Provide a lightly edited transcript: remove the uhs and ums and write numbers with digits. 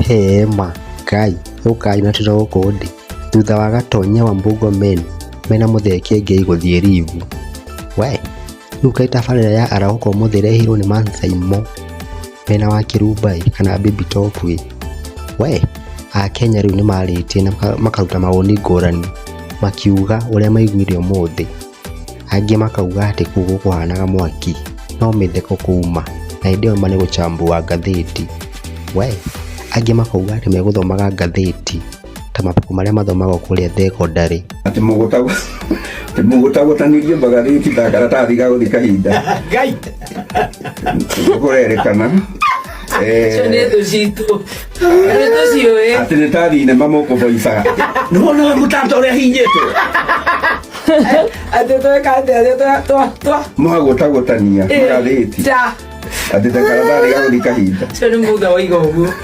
Hema Ngai ukai na tiro gukundi thutha wa Gatonya wa Mbugomen mena mutheki ngei guthie rivu we riu tabarĩra ya Arahuka ũmũthĩ ĩrehirwo nĩ Mansaimo mena Wakirumba kana Baby Top we Akenya rĩu nĩ marĩtie na makaruta mawoni ngũrani makiuga ũrĩa maiguire ũmũthĩ, angĩ makauga atĩ kũu kũhanaga mwaki no mĩtheko kuma na hĩndĩ ĩyo nĩ gũchambua ngathĩti we angĩ makauga atĩ megũthomaga ngathĩti ta mabuku marĩa mathomagwo kũrĩa thekondarĩ atĩ mũgũtagũtanĩrie magathĩti ta karatathi ga gũthii kahinda Ngai kũrerekana atĩ nĩ ta thinema mũkũboicaga nĩwona mũtata ũrĩa hinyĩtwo mũgagũtagũtania magathĩti atĩ ta karatathi ga gũthii kahinda